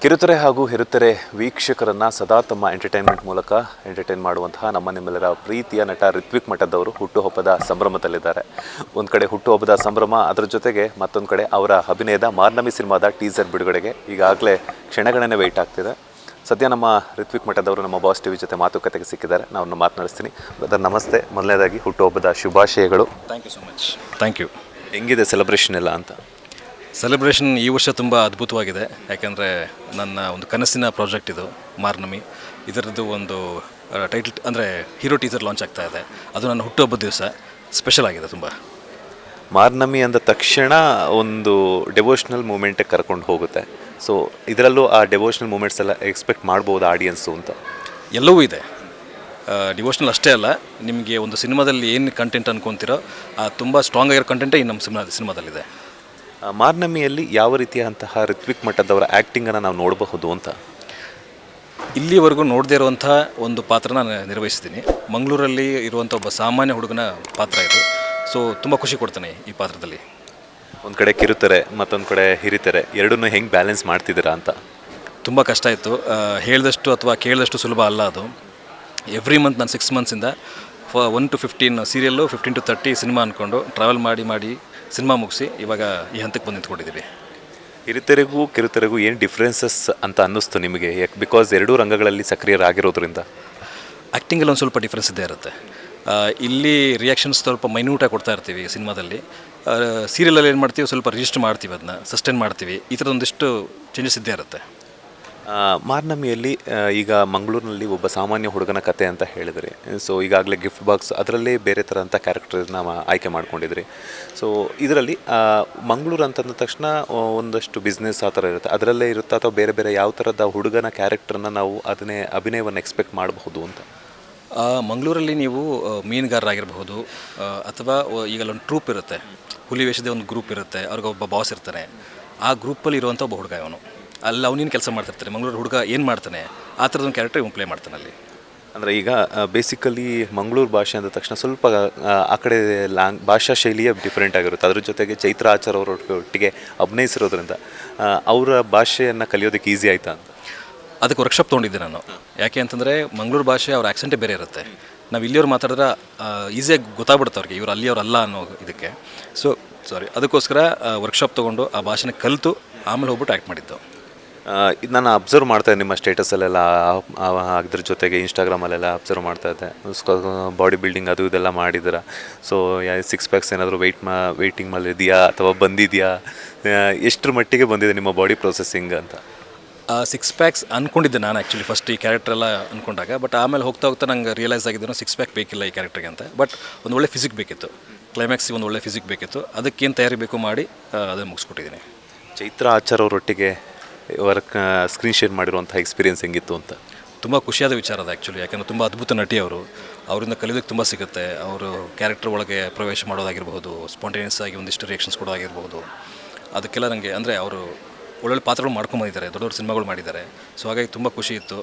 ಕಿರುತೆರೆ ಹಾಗೂ ಹಿರುತೆರೆ ವೀಕ್ಷಕರನ್ನ ಸದಾ ತಮ್ಮ ಎಂಟರ್ಟೈನ್ಮೆಂಟ್ ಮೂಲಕ ಎಂಟರ್ಟೈನ್ ಮಾಡುವಂತಹ ನಮ್ಮ ನಿಮ್ಮೆಲ್ಲರ ಪ್ರೀತಿಯ ನಟ ರಿತ್ವಿಕ್ ಮಠದವರು ಹುಟ್ಟುಹಬ್ಬದ ಸಂಭ್ರಮದಲ್ಲಿದ್ದಾರೆ. ಒಂದು ಕಡೆ ಹುಟ್ಟುಹಬ್ಬದ ಸಂಭ್ರಮ, ಅದರ ಜೊತೆಗೆ ಮತ್ತೊಂದು ಕಡೆ ಅವರ ಅಭಿನಯದ ಮಾರ್ನಮಿ ಸಿನಿಮಾದ ಟೀಸರ್ ಬಿಡುಗಡೆಗೆ ಈಗಾಗಲೇ ಕ್ಷಣಗಣನೆ ವೆಯ್ಟ್ ಆಗ್ತಿದೆ. ಸದ್ಯ ನಮ್ಮ ರಿತ್ವಿಕ್ ಮಠದವರು ನಮ್ಮ ಬಾಸ್ ಟಿವಿ ಜೊತೆ ಮಾತುಕತೆಗೆ ಸಿಕ್ಕಿದ್ದಾರೆ. ನಾವು ಮಾತನಾಡಿಸ್ತೀನಿ. ಬ್ರದರ್ ನಮಸ್ತೆ. ಮೊದಲನೇದಾಗಿ ಹುಟ್ಟುಹಬ್ಬದ ಶುಭಾಶಯಗಳು. Thank you so much. Thank you. ಹೆಂಗಿದೆ ಸೆಲೆಬ್ರೇಷನ್ ಎಲ್ಲ ಅಂತ? ಸೆಲೆಬ್ರೇಷನ್ ಈ ವರ್ಷ ತುಂಬ ಅದ್ಭುತವಾಗಿದೆ. ಯಾಕೆಂದರೆ ನನ್ನ ಒಂದು ಕನಸಿನ ಪ್ರಾಜೆಕ್ಟ್ ಇದು ಮಾರ್ನಮಿ. ಇದರದ್ದು ಒಂದು ಟೈಟಲ್ ಅಂದರೆ ಹೀರೋ ಟೀಸರ್ ಲಾಂಚ್ ಆಗ್ತಾ ಇದೆ. ಅದು ನನ್ನ ಹುಟ್ಟುಹಬ್ಬದ ದಿವಸ ಸ್ಪೆಷಲ್ ಆಗಿದೆ ತುಂಬ. ಮಾರ್ನಮಿ ಅಂದ ತಕ್ಷಣ ಒಂದು ಡೆವೋಷ್ನಲ್ ಮೂಮೆಂಟಿಗೆ ಕರ್ಕೊಂಡು ಹೋಗುತ್ತೆ. ಸೊ ಇದರಲ್ಲೂ ಆ ಡೆವೋಷ್ನಲ್ ಮೂಮೆಂಟ್ಸ್ ಎಲ್ಲ ಎಕ್ಸ್ಪೆಕ್ಟ್ ಮಾಡ್ಬೋದು ಆಡಿಯನ್ಸು ಅಂತ? ಎಲ್ಲವೂ ಇದೆ. ಡಿವೋಷ್ನಲ್ ಅಷ್ಟೇ ಅಲ್ಲ, ನಿಮಗೆ ಒಂದು ಸಿನಿಮಾದಲ್ಲಿ ಏನು ಕಂಟೆಂಟ್ ಅನ್ಕೊತೀರೋ ತುಂಬ ಸ್ಟ್ರಾಂಗ್ ಆಗಿರೋ ಕಂಟೆಂಟೇ ಈ ನಮ್ಮ ಸಿನಿಮಾದಲ್ಲಿದೆ. ಮಾರ್ನಮಿಯಲ್ಲಿ ಯಾವ ರೀತಿಯಂತಹ ರಿತ್ವಿಕ್ ಮಠದವರ ಆ್ಯಕ್ಟಿಂಗನ್ನು ನಾವು ನೋಡಬಹುದು ಅಂತ? ಇಲ್ಲಿವರೆಗೂ ನೋಡದೇ ಇರುವಂಥ ಒಂದು ಪಾತ್ರನ ನಿರ್ವಹಿಸ್ತೀನಿ. ಮಂಗಳೂರಲ್ಲಿ ಇರುವಂಥ ಒಬ್ಬ ಸಾಮಾನ್ಯ ಹುಡುಗನ ಪಾತ್ರ ಇದು. ಸೊ ತುಂಬ ಖುಷಿ ಕೊಡ್ತಾನೆ ಈ ಪಾತ್ರದಲ್ಲಿ. ಒಂದು ಕಡೆ ಕಿರುತೆರೆ, ಮತ್ತೊಂದು ಕಡೆ ಹಿರಿತೆರೆ, ಎರಡನ್ನೂ ಹೆಂಗೆ ಬ್ಯಾಲೆನ್ಸ್ ಮಾಡ್ತಿದ್ದೀರಾ ಅಂತ? ತುಂಬ ಕಷ್ಟ ಇತ್ತು. ಹೇಳಿದಷ್ಟು ಅಥವಾ ಕೇಳಿದಷ್ಟು ಸುಲಭ ಅಲ್ಲ ಅದು. ಎವ್ರಿ ಮಂತ್ ನಾನು 6 ಮಂತ್ಸಿಂದ 1 to 15 ಸೀರಿಯಲ್ಲು, 15 to 30 ಸಿನಿಮಾ ಅಂದ್ಕೊಂಡು ಟ್ರಾವೆಲ್ ಮಾಡಿ ಸಿನಿಮಾ ಮುಗಿಸಿ ಇವಾಗ ಈ ಹಂತಕ್ಕೆ ಬಂದು ನಿಂತ್ಕೊಂಡಿದ್ದೀವಿ. ಹಿರಿತೆರೆಗೂ ಕಿರುತೆರೆಗೂ ಏನು ಡಿಫ್ರೆನ್ಸಸ್ ಅಂತ ಅನ್ನಿಸ್ತು ನಿಮಗೆ? ಯಾಕೆ? ಬಿಕಾಸ್ ಎರಡೂ ರಂಗಗಳಲ್ಲಿ ಸಕ್ರಿಯರಾಗಿರೋದ್ರಿಂದ ಆ್ಯಕ್ಟಿಂಗಲ್ಲಿ ಒಂದು ಸ್ವಲ್ಪ ಡಿಫ್ರೆನ್ಸ್ ಇದ್ದೇ ಇರುತ್ತೆ. ಇಲ್ಲಿ ರಿಯಾಕ್ಷನ್ಸ್ ಸ್ವಲ್ಪ ಮೈನ್ಯೂಟಾಗಿ ಕೊಡ್ತಾ ಇರ್ತೀವಿ ಸಿನಿಮಾದಲ್ಲಿ. ಸೀರಿಯಲಲ್ಲಿ ಏನು ಮಾಡ್ತೀವಿ, ಸ್ವಲ್ಪ ರಿಜಿಸ್ಟರ್ ಮಾಡ್ತೀವಿ, ಅದನ್ನ ಸಸ್ಟೈನ್ ಮಾಡ್ತೀವಿ. ಈ ಥರದೊಂದಿಷ್ಟು ಚೇಂಜಸ್ ಇದ್ದೇ ಇರುತ್ತೆ. ಮಾರ್ನಮಿಯಲ್ಲಿ ಈಗ ಮಂಗಳೂರಿನಲ್ಲಿ ಒಬ್ಬ ಸಾಮಾನ್ಯ ಹುಡುಗನ ಕತೆ ಅಂತ ಹೇಳಿದ್ರಿ. ಸೊ ಈಗಾಗಲೇ ಗಿಫ್ಟ್ ಬಾಕ್ಸ್ ಅದರಲ್ಲೇ ಬೇರೆ ಥರ ಅಂತ ಕ್ಯಾರೆಕ್ಟರ್ನ ಆಯ್ಕೆ ಮಾಡ್ಕೊಂಡಿದ್ರಿ. ಸೊ ಇದರಲ್ಲಿ ಮಂಗಳೂರು ಅಂತಂದ ತಕ್ಷಣ ಒಂದಷ್ಟು ಬಿಸ್ನೆಸ್ ಆ ಥರ ಇರುತ್ತೆ, ಅದರಲ್ಲೇ ಇರುತ್ತೆ, ಅಥವಾ ಬೇರೆ ಬೇರೆ ಯಾವ ಥರದ ಹುಡುಗನ ಕ್ಯಾರೆಕ್ಟರ್ನ ನಾವು ಅದನ್ನೇ ಅಭಿನಯವನ್ನು ಎಕ್ಸ್ಪೆಕ್ಟ್ ಮಾಡಬಹುದು ಅಂತ? ಮಂಗಳೂರಲ್ಲಿ ನೀವು ಮೀನುಗಾರರಾಗಿರಬಹುದು, ಅಥವಾ ಈಗಲ್ಲೊಂದು ಟ್ರೂಪ್ ಇರುತ್ತೆ, ಹುಲಿ ವೇಷದ ಒಂದು ಗ್ರೂಪ್ ಇರುತ್ತೆ, ಅವ್ರಿಗೆ ಒಬ್ಬ ಬಾಸ್ ಇರ್ತಾನೆ. ಆ ಗ್ರೂಪಲ್ಲಿ ಇರುವಂಥ ಒಬ್ಬ ಹುಡುಗ ಅವನು. ಅಲ್ಲಿ ಅವನೇನು ಕೆಲಸ ಮಾಡ್ತಿರ್ತಾರೆ, ಮಂಗಳೂರು ಹುಡುಗ ಏನು ಮಾಡ್ತಾನೆ, ಆ ಥರದೊಂದು ಕ್ಯಾರೆಕ್ಟರ್ ಇವನು ಪ್ಲೇ ಮಾಡ್ತಾನೆ ಅಲ್ಲಿ. ಅಂದರೆ ಈಗ ಬೇಸಿಕಲಿ ಮಂಗಳೂರು ಭಾಷೆ ಅಂದ ತಕ್ಷಣ ಸ್ವಲ್ಪ ಆ ಕಡೆ ಭಾಷಾ ಶೈಲಿಯೇ ಡಿಫ್ರೆಂಟ್ ಆಗಿರುತ್ತೆ. ಅದ್ರ ಜೊತೆಗೆ ಚೈತ್ರ ಆಚಾರ್ ಅವರೊಟ್ಟಿಗೆ ಅಭಿನಯಿಸಿರೋದ್ರಿಂದ ಅವರ ಭಾಷೆಯನ್ನು ಕಲಿಯೋದಕ್ಕೆ ಈಸಿ ಆಯಿತಾ ಅಂತ? ಅದಕ್ಕೆ ವರ್ಕ್ಶಾಪ್ ತೊಗೊಂಡಿದ್ದೆ ನಾನು. ಯಾಕೆ ಅಂತಂದರೆ ಮಂಗಳೂರು ಭಾಷೆ ಅವ್ರ ಆ್ಯಕ್ಸೆಂಟೇ ಬೇರೆ ಇರುತ್ತೆ. ನಾವು ಇಲ್ಲಿಯವ್ರು ಮಾತಾಡಿದ್ರೆ ಈಸಿಯಾಗಿ ಗೊತ್ತಾಗ್ಬಿಡುತ್ತೆ ಅವ್ರಿಗೆ, ಇವ್ರು ಅಲ್ಲಿಯವ್ರು ಅಲ್ಲ ಅನ್ನೋ ಇದಕ್ಕೆ. ಅದಕ್ಕೋಸ್ಕರ ವರ್ಕ್ಶಾಪ್ ತೊಗೊಂಡು ಆ ಭಾಷೆನ ಕಲಿತು ಆಮೇಲೆ ಹೋಗ್ಬಿಟ್ಟು ಆ್ಯಕ್ಟ್ ಮಾಡಿದ್ದು. ನಾನು ಅಬ್ಸರ್ವ್ ಮಾಡ್ತಾಯಿದ್ದೆ ನಿಮ್ಮ ಸ್ಟೇಟಸಲ್ಲೆಲ್ಲ, ಅದ್ರ ಜೊತೆಗೆ ಇನ್ಸ್ಟಾಗ್ರಾಮಲ್ಲೆಲ್ಲ ಅಬ್ಸರ್ವ್ ಮಾಡ್ತಾಯಿದ್ದೆ. ಬಾಡಿ ಬಿಲ್ಡಿಂಗ್ ಅದು ಇದೆಲ್ಲ ಮಾಡಿದ್ದೀರಾ. ಸೊ 6 ಪ್ಯಾಕ್ಸ್ ಏನಾದರೂ ವೆಯ್ಟಿಂಗ್ ಮೇಲೆ ಇದೆಯಾ ಅಥವಾ ಬಂದಿದೆಯಾ? ಎಷ್ಟರ ಮಟ್ಟಿಗೆ ಬಂದಿದೆ ನಿಮ್ಮ ಬಾಡಿ ಪ್ರೊಸೆಸಿಂಗ್ ಅಂತ? 6 ಪ್ಯಾಕ್ಸ್ ಅಂದ್ಕೊಂಡಿದ್ದೆ ನಾನು ಆ್ಯಕ್ಚುಲಿ ಫಸ್ಟ್ ಈ ಕ್ಯಾರೆಕ್ಟರ್ ಎಲ್ಲ ಅಂದ್ಕೊಂಡಾಗ. ಬಟ್ ಆಮೇಲೆ ಹೋಗ್ತಾ ನಂಗೆ ರಿಯಲೈಸ್ ಆಗಿದ್ದೇನೋ 6 ಪ್ಯಾಕ್ ಬೇಕಿಲ್ಲ ಈ ಕ್ಯಾರೆಕ್ಟರ್ಗೆ ಅಂತ. ಬಟ್ ಒಂದು ಒಳ್ಳೆ ಫಿಸಿಕ್ ಬೇಕಿತ್ತು, ಕ್ಲೈಮ್ಯಾಕ್ಸಿಗೆ ಒಂದು ಒಳ್ಳೆ ಫಿಸಿಕ್ ಬೇಕಿತ್ತು. ಅದಕ್ಕೇನು ತಯಾರಿ ಬೇಕು ಮಾಡಿ ಅದನ್ನು ಮುಗಿಸ್ಕೊಟ್ಟಿದ್ದೀನಿ. ಚೈತ್ರ ಆಚಾರ್ ಅವರೊಟ್ಟಿಗೆ ವರ್ಕ್ ಸ್ಕ್ರೀನ್ ಶೇರ್ ಮಾಡಿರುವಂಥ ಎಕ್ಸ್ಪೀರಿಯನ್ಸ್ ಹೆಂಗಿತ್ತು ಅಂತ? ತುಂಬ ಖುಷಿಯಾದ ವಿಚಾರ ಅದು ಆ್ಯಕ್ಚುಲಿ. ಯಾಕಂದರೆ ತುಂಬ ಅದ್ಭುತ ನಟಿ ಅವರು. ಅವರಿಂದ ಕಲಿಯೋದಕ್ಕೆ ತುಂಬ ಸಿಗುತ್ತೆ. ಅವರು ಕ್ಯಾರೆಕ್ಟರ್ ಒಳಗೆ ಪ್ರವೇಶ ಮಾಡೋದಾಗಿರ್ಬೋದು, ಸ್ಪಾಂಟೇನಿಯಸ್ ಆಗಿ ಒಂದಿಷ್ಟು ರಿಯಾಕ್ಷನ್ಸ್ ಕೊಡೋದಾಗಿರ್ಬೋದು, ಅದಕ್ಕೆಲ್ಲ ನನಗೆ ಅಂದರೆ ಅವರು ಒಳ್ಳೊಳ್ಳೆ ಪಾತ್ರಗಳು ಮಾಡ್ಕೊಂಬಂದಿದ್ದಾರೆ, ದೊಡ್ಡ ದೊಡ್ಡ ಸಿನಿಮಾಗಳು ಮಾಡಿದ್ದಾರೆ. ಸೊ ಹಾಗಾಗಿ ತುಂಬ ಖುಷಿ ಇತ್ತು.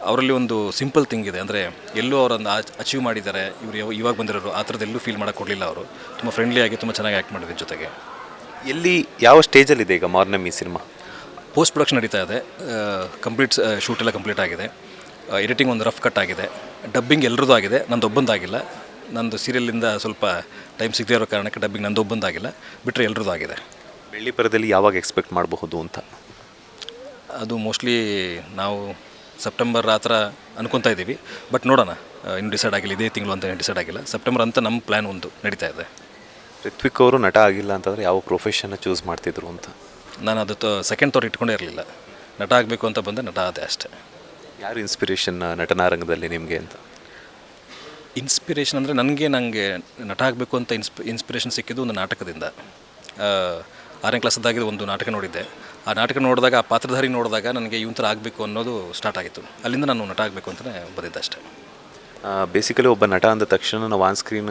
ಅವರಲ್ಲಿ ಒಂದು ಸಿಂಪಲ್ ಥಿಂಗ್ ಇದೆ, ಅಂದರೆ ಎಲ್ಲೂ ಅವರನ್ನು ಅಚೀವ್ ಮಾಡಿದ್ದಾರೆ, ಇವರು ಇವಾಗ ಬಂದಿರೋರು ಆ ಥರದ್ದು ಎಲ್ಲೂ ಫೀಲ್ ಮಾಡೋಕ್ಕೆ ಕೊಡಲಿಲ್ಲ. ಅವರು ತುಂಬ ಫ್ರೆಂಡ್ಲಿಯಾಗಿ ತುಂಬ ಚೆನ್ನಾಗಿ ಆ್ಯಕ್ಟ್ ಮಾಡಿದ್ರು. ಜೊತೆಗೆ ಎಲ್ಲಿ ಯಾವ ಸ್ಟೇಜಲ್ಲಿದೆ ಈಗ ಮಾರ್ನಮಿ ಸಿನಿಮಾ? ಪೋಸ್ಟ್ ಪ್ರೊಡಕ್ಷನ್ ನಡೀತಾ ಇದೆ. ಕಂಪ್ಲೀಟ್ ಶೂಟೆಲ್ಲ ಕಂಪ್ಲೀಟ್ ಆಗಿದೆ. ಎಡಿಟಿಂಗ್ ಒಂದು ರಫ್ ಕಟ್ ಆಗಿದೆ. ಡಬ್ಬಿಂಗ್ ಎಲ್ಲರದ್ದು ಆಗಿದೆ, ನಂದು ಒಬ್ಬಂದಾಗಿಲ್ಲ. ನಂದು ಸೀರಿಯಲಿಂದ ಸ್ವಲ್ಪ ಟೈಮ್ ಸಿಗದೇ ಇರೋ ಕಾರಣಕ್ಕೆ ಡಬ್ಬಿಂಗ್ ನಂದು ಒಬ್ಬಂದಾಗಿಲ್ಲ, ಬಿಟ್ಟರೆ ಎಲ್ಲರದ್ದು ಆಗಿದೆ. ಬೆಳ್ಳಿ ಪರದೆಯಲ್ಲಿ ಯಾವಾಗ ಎಕ್ಸ್ಪೆಕ್ಟ್ ಮಾಡಬಹುದು ಅಂತ? ಅದು ಮೋಸ್ಟ್ಲಿ ನಾವು ಸೆಪ್ಟೆಂಬರ್ ಆ ಥರ ಅನ್ಕೊತಾ ಇದ್ದೀವಿ. ಬಟ್ ನೋಡೋಣ, ಇನ್ನು ಡಿಸೈಡ್ ಆಗಿಲ್ಲ, ಇದೇ ತಿಂಗಳು ಅಂತ ಡಿಸೈಡ್ ಆಗಿಲ್ಲ. ಸೆಪ್ಟೆಂಬರ್ ಅಂತ ನಮ್ಮ ಪ್ಲ್ಯಾನ್ ಒಂದು ನಡೀತಾ ಇದೆ. ರಿತ್ವಿಕ್ ಅವರು ನಟ ಆಗಿಲ್ಲ ಅಂತಂದರೆ ಯಾವ ಪ್ರೊಫೆಷನ್ನ ಚೂಸ್ ಮಾಡ್ತಿದ್ರು ಅಂತ? ನಾನು ಅದು ಸೆಕೆಂಡ್ ಥಾಟ್ ಇಟ್ಕೊಂಡೇ ಇರಲಿಲ್ಲ. ನಟ ಆಗಬೇಕು ಅಂತ ಬಂದೆ, ನಟ ಆದೆ ಅಷ್ಟೇ. ಯಾರು ಇನ್ಸ್ಪಿರೇಷನ್ ನಟನಾ ರಂಗದಲ್ಲಿ ನಿಮಗೆ ಅಂತ? ಇನ್ಸ್ಪಿರೇಷನ್ ಅಂದರೆ ನನಗೆ ನಟ ಆಗಬೇಕು ಅಂತ ಇನ್ಸ್ಪಿರೇಷನ್ ಸಿಕ್ಕಿದ್ದು ಒಂದು ನಾಟಕದಿಂದ. 6ನೇ ಕ್ಲಾಸದ್ದಾಗಿದ್ದು ಒಂದು ನಾಟಕ ನೋಡಿದ್ದೆ. ಆ ನಾಟಕ ನೋಡಿದಾಗ, ಆ ಪಾತ್ರಧಾರಿ ನೋಡಿದಾಗ ನನಗೆ ಇವನ್ ಥರ ಆಗಬೇಕು ಅನ್ನೋದು ಸ್ಟಾರ್ಟ್ ಆಗಿತ್ತು. ಅಲ್ಲಿಂದ ನಾನು ನಟ ಆಗಬೇಕು ಅಂತಲೇ ಬಂದಿದ್ದೆ ಅಷ್ಟೇ. ಬೇಸಿಕಲಿ ಒಬ್ಬ ನಟ ಅಂದ ತಕ್ಷಣ ನಾವು ಆನ್ ಸ್ಕ್ರೀನ್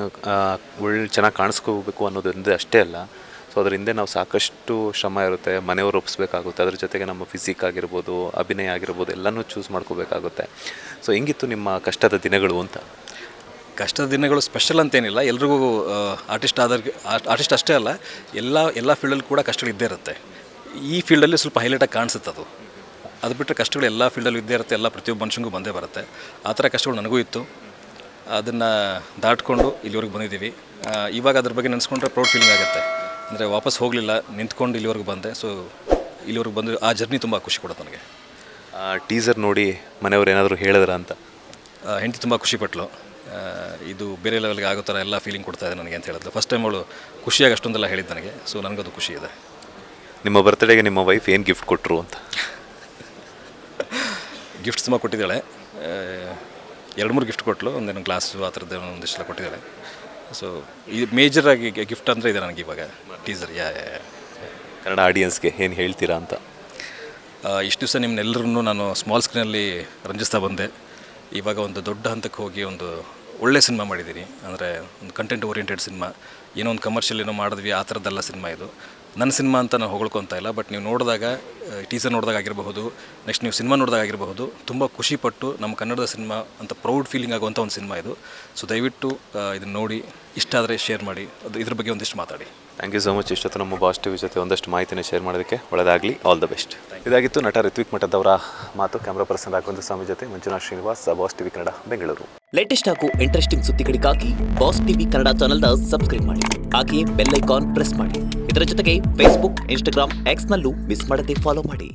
ಚೆನ್ನಾಗಿ ಕಾಣಿಸ್ಕೋಬೇಕು ಅನ್ನೋದೊಂದೇ ಅಷ್ಟೇ ಅಲ್ಲ. ಸೊ ಅದ್ರ ಹಿಂದೆ ನಾವು ಸಾಕಷ್ಟು ಶ್ರಮ ಇರುತ್ತೆ, ಮನೆಯವರು ಒಪ್ಪಿಸ್ಬೇಕಾಗುತ್ತೆ, ಅದ್ರ ಜೊತೆಗೆ ನಮ್ಮ ಫಿಸಿಕ್ ಆಗಿರ್ಬೋದು, ಅಭಿನಯ ಆಗಿರ್ಬೋದು, ಎಲ್ಲನೂ ಚೂಸ್ ಮಾಡ್ಕೋಬೇಕಾಗುತ್ತೆ. ಸೊ ಹೆಂಗಿತ್ತು ನಿಮ್ಮ ಕಷ್ಟದ ದಿನಗಳು ಅಂತ? ಕಷ್ಟದ ದಿನಗಳು ಸ್ಪೆಷಲ್ ಅಂತೇನಿಲ್ಲ. ಎಲ್ರಿಗೂ ಆರ್ಟಿಸ್ಟ್ ಅಷ್ಟೇ ಅಲ್ಲ, ಎಲ್ಲ ಫೀಲ್ಡಲ್ಲಿ ಕೂಡ ಕಷ್ಟಗಳಿದ್ದೇ ಇರುತ್ತೆ. ಈ ಫೀಲ್ಡಲ್ಲಿ ಸ್ವಲ್ಪ ಹೈಲೈಟಾಗಿ ಕಾಣಿಸುತ್ತೆ ಅದು. ಅದು ಬಿಟ್ಟರೆ ಕಷ್ಟಗಳು ಎಲ್ಲ ಫೀಲ್ಡಲ್ಲೂ ಇದ್ದೇ ಇರುತ್ತೆ, ಎಲ್ಲ ಪ್ರತಿಯೊಬ್ಬ ಮನುಷ್ಯನಿಗೂ ಬಂದೇ ಬರುತ್ತೆ. ಆ ಥರ ಕಷ್ಟಗಳು ನನಗೂ ಇತ್ತು. ಅದನ್ನು ದಾಟ್ಕೊಂಡು ಇಲ್ಲಿವರೆಗೆ ಬಂದಿದ್ದೀವಿ. ಇವಾಗ ಅದ್ರ ಬಗ್ಗೆ ನೆನೆಸ್ಕೊಂಡ್ರೆ ಪ್ರೌಡ್ ಫೀಲಿಂಗ್ ಆಗುತ್ತೆ. ಅಂದರೆ ವಾಪಸ್ ಹೋಗಲಿಲ್ಲ, ನಿಂತ್ಕೊಂಡು ಇಲ್ಲಿವರೆಗೆ ಬಂದೆ. ಸೊ ಇಲ್ಲಿವರೆಗೆ ಬಂದು ಆ ಜರ್ನಿ ತುಂಬ ಖುಷಿ ಕೊಡುತ್ತೆ ನನಗೆ. ಟೀಸರ್ ನೋಡಿ ಮನೆಯವ್ರು ಏನಾದರೂ ಹೇಳಿದ್ರ ಅಂತ? ಹೆಂಡತಿ ತುಂಬ ಖುಷಿಪಟ್ಟಳು. ಇದು ಬೇರೆ ಲೆವೆಲ್ಗೆ ಆಗೋ ಥರ ಎಲ್ಲ ಫೀಲಿಂಗ್ ಕೊಡ್ತಾ ಇದೆ ನನಗೆ ಅಂತ ಹೇಳಿದ್ಲು. ಫಸ್ಟ್ ಟೈಮ್ ಅವಳು ಖುಷಿಯಾಗಿ ಅಷ್ಟೊಂದೆಲ್ಲ ಹೇಳಿದ್ದು ನನಗೆ. ಸೊ ನನಗದು ಖುಷಿ ಇದೆ. ನಿಮ್ಮ ಬರ್ತ್ಡೇಗೆ ನಿಮ್ಮ ವೈಫ್ ಏನು ಗಿಫ್ಟ್ ಕೊಟ್ಟರು ಅಂತ? ಗಿಫ್ಟ್ಸ್ ತುಂಬ ಕೊಟ್ಟಿದ್ದಾಳೆ. 2-3 ಗಿಫ್ಟ್ ಕೊಟ್ಟಳು. ಒಂದೇನು ಗ್ಲಾಸು ಆ ಥರದ್ದು ಒಂದಿಷ್ಟೆಲ್ಲ ಕೊಟ್ಟಿದ್ದಾಳೆ. ಸೊ ಇದು ಮೇಜರಾಗಿ ಗಿಫ್ಟ್ ಅಂದರೆ ಇದೆ ನನಗೆ ಇವಾಗ ಟೀಸರ್. ಕನ್ನಡ ಆಡಿಯನ್ಸ್ಗೆ ಏನು ಹೇಳ್ತೀರಾ ಅಂತ? ಇಷ್ಟು ದಿವಸ ನಿಮ್ಮನ್ನೆಲ್ಲರೂ ನಾನು ಸ್ಮಾಲ್ ಸ್ಕ್ರೀನಲ್ಲಿ ರಂಜಿಸ್ತಾ ಬಂದೆ. ಇವಾಗ ಒಂದು ದೊಡ್ಡ ಹಂತಕ್ಕೆ ಹೋಗಿ ಒಂದು ಒಳ್ಳೆ ಸಿನಿಮಾ ಮಾಡಿದ್ದೀನಿ. ಅಂದರೆ ಒಂದು ಕಂಟೆಂಟ್ ಓರಿಯೆಂಟೆಡ್ ಸಿನಿಮಾ. ಏನೋ ಒಂದು ಕಮರ್ಷಿಯಲ್ ಏನೋ ಮಾಡಿದ್ವಿ ಆ ಥರದ್ದೆಲ್ಲ ಸಿನಿಮಾ ಇದು. ನನ್ನ ಸಿನಿಮಾ ಅಂತ ನಾನು ಹೊಗಳ್ಕೊತಾ ಇಲ್ಲ, ಬಟ್ ನೀವು ನೋಡಿದಾಗ, ಟೀಸರ್ ನೋಡಿದಾಗ ಆಗಿರಬಹುದು, ನೆಕ್ಸ್ಟ್ ನೀವು ಸಿನಿಮಾ ನೋಡಿದಾಗ ಆಗಿರಬಹುದು, ತುಂಬ ಖುಷಿಪಟ್ಟು ನಮ್ಮ ಕನ್ನಡದ ಸಿನಿಮಾ ಅಂತ ಪ್ರೌಡ್ ಫೀಲಿಂಗ್ ಆಗುವಂಥ ಒಂದು ಸಿನಿಮಾ ಇದು. ಸೊ ದಯವಿಟ್ಟು ಇದನ್ನು ನೋಡಿ, ಇಷ್ಟ ಆದರೆ ಶೇರ್ ಮಾಡಿ, ಅದು ಇದ್ರ ಬಗ್ಗೆ ಒಂದಿಷ್ಟು ಮಾತಾಡಿ. Thank you so much. ಇಷ್ಟೊತ್ತು ನಮ್ಮ ಬಾಸ್ ಟಿವಿ ಜೊತೆ ಒಂದಷ್ಟು ಮಾಹಿತಿನ ಶೇರ್ ಮಾಡೋದಕ್ಕೆ ಒಳ್ಳೆಯದಾಗಲಿ. All the best. ಇದಾಗಿತ್ತು ನಟ ರಿತ್ವಿಕ್ ಮಠದವರ ಮಾತು. ಕ್ಯಾಮ್ರಾ ಪರ್ಸನ್ ರಾಘವೇಂದ್ರ ಸ್ವಾಮಿ ಜೊತೆ Manjunath Srinivas, boss TV Kannada, Bengaluru. Latest ಹಾಗೂ ಇಂಟ್ರೆಸ್ಟಿಂಗ್ ಸುದ್ದಿಗಳಿಗಾಗಿ ಬಾಸ್ ಟಿವಿ ಕನ್ನಡ ಚಾನೆಲ್ನ ಸಬ್ಸ್ಕ್ರೈಬ್ ಮಾಡಿ. ಹಾಗೆಯೇ ಬೆಲ್ ಐಕಾನ್ ಪ್ರೆಸ್ ಮಾಡಿ. ಇದರ ಜೊತೆಗೆ ಫೇಸ್ಬುಕ್, ಇನ್ಸ್ಟಾಗ್ರಾಮ್, ಎಕ್ಸ್ನಲ್ಲೂ ಮಿಸ್ ಮಾಡದೆ ಫಾಲೋ ಮಾಡಿ.